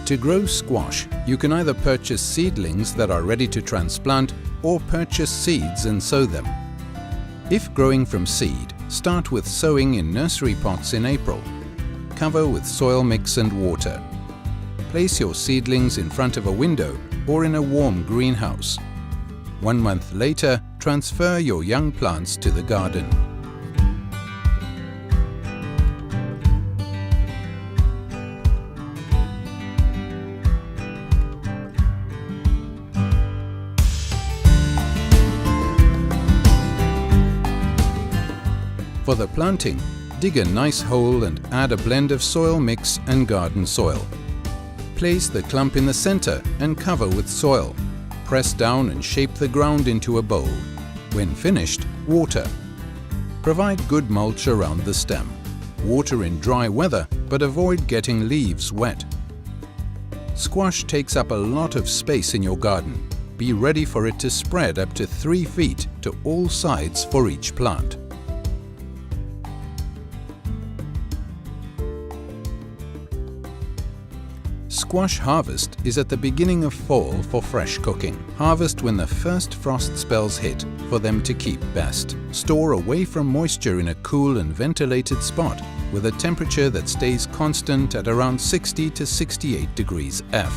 To grow squash, you can either purchase seedlings that are ready to transplant or purchase seeds and sow them. If growing from seed, start with sowing in nursery pots in April. Cover with soil mix and water. Place your seedlings in front of a window or in a warm greenhouse. 1 month later, transfer your young plants to the garden. For the planting, dig a nice hole and add a blend of soil mix and garden soil. Place the clump in the center and cover with soil. Press down and shape the ground into a bowl. When finished, water. Provide good mulch around the stem. Water in dry weather, but avoid getting leaves wet. Squash takes up a lot of space in your garden. Be ready for it to spread up to 3 feet to all sides for each plant. Squash harvest is at the beginning of fall for fresh cooking. Harvest when the first frost spells hit for them to keep best. Store away from moisture in a cool and ventilated spot with a temperature that stays constant at around 60 to 68 degrees F.